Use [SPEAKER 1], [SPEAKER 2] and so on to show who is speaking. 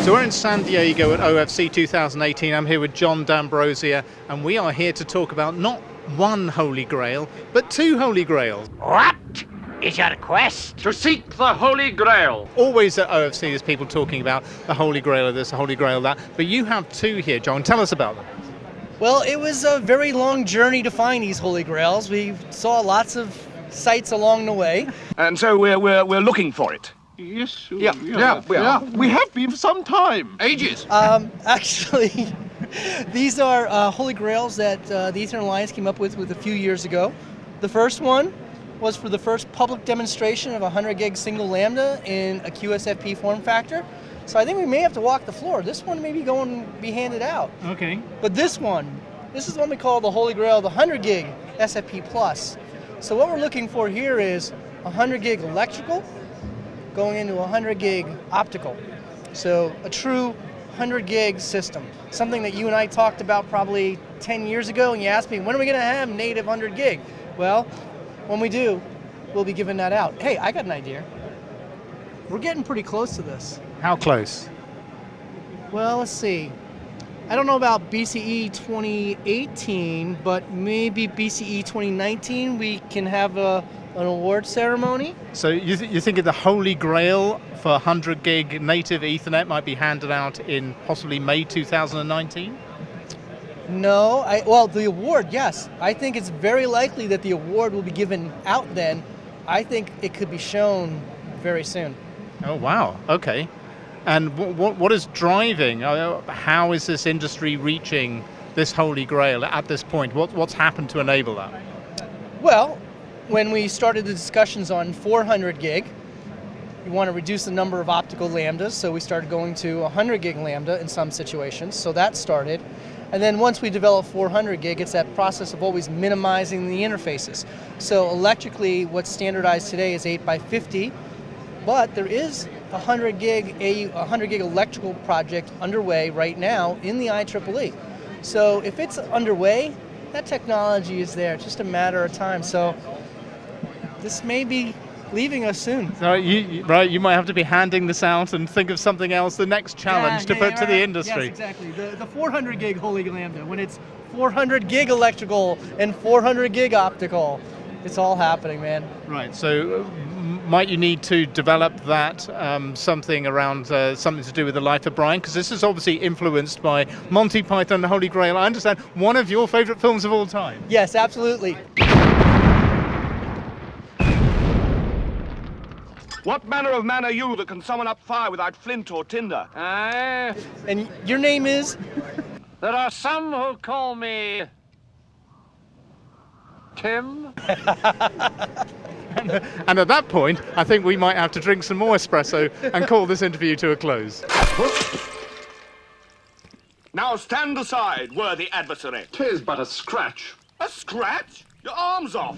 [SPEAKER 1] So we're in San Diego at OFC 2018. I'm here with John D'Ambrosio, and we are here to talk about not one Holy Grail, but two Holy Grails.
[SPEAKER 2] What is your quest?
[SPEAKER 3] To seek the Holy Grail.
[SPEAKER 1] Always at OFC there's people talking about the Holy Grail of this, the Holy Grail of that, but you have two here, John. Tell us about them.
[SPEAKER 4] Well, it was a very long journey to find these Holy Grails. We saw lots of sites along the way.
[SPEAKER 3] And so we're looking for it.
[SPEAKER 5] Yes,
[SPEAKER 3] Yeah, we are.
[SPEAKER 5] We have been for some time.
[SPEAKER 3] Ages.
[SPEAKER 4] Actually, these are Holy Grails that the Ethernet Alliance came up with a few years ago. The first one was for the first public demonstration of 100 gig single lambda in a QSFP form factor. So I think we may have to walk the floor. This one may be going to be handed out.
[SPEAKER 1] Okay.
[SPEAKER 4] But this is the one we call the Holy Grail, the 100 gig SFP plus. So what we're looking for here is 100 gig electrical going into 100 gig optical. So a true 100 gig system. Something that you and I talked about probably 10 years ago, and you asked me, when are we going to have native 100 gig? Well, when we do, we'll be giving that out. Hey, I got an idea. We're getting pretty close to this.
[SPEAKER 1] How close?
[SPEAKER 4] Well, let's see. I don't know about BCE 2018, but maybe BCE 2019 we can have an award ceremony.
[SPEAKER 1] So you think the Holy Grail for 100 gig native Ethernet might be handed out in possibly May 2019?
[SPEAKER 4] No, well, the award, yes. I think it's very likely that the award will be given out then. I think it could be shown very soon.
[SPEAKER 1] Oh, wow. Okay. And what is driving? How is this industry reaching this Holy Grail at this point? What's happened to enable that?
[SPEAKER 4] Well, when we started the discussions on 400 gig, we want to reduce the number of optical lambdas, so we started going to 100 gig lambda in some situations, so that started. And then once we develop 400 gig, it's that process of always minimizing the interfaces. So electrically, what's standardized today is 8x50, but there is a 100 gig electrical project underway right now in the IEEE. So if it's underway, that technology is there. It's just a matter of time. So this may be leaving us soon.
[SPEAKER 1] So you might have to be handing this out and think of something else, the next challenge to put to the industry.
[SPEAKER 4] Yes, exactly. The 400 gig Holy Lambda, when it's 400 gig electrical and 400 gig optical, it's all happening, man.
[SPEAKER 1] Right, so might you need to develop that something around something to do with the life of Brian? Because this is obviously influenced by Monty Python and the Holy Grail. I understand one of your favorite films of all time.
[SPEAKER 4] Yes, absolutely.
[SPEAKER 3] What manner of man are you that can summon up fire without flint or tinder?
[SPEAKER 4] And your name is?
[SPEAKER 3] There are some who call me Tim.
[SPEAKER 1] And at that point, I think we might have to drink some more espresso and call this interview to a close.
[SPEAKER 3] Now stand aside, worthy adversary.
[SPEAKER 5] 'Tis but a scratch.
[SPEAKER 3] A scratch? Your arm's off.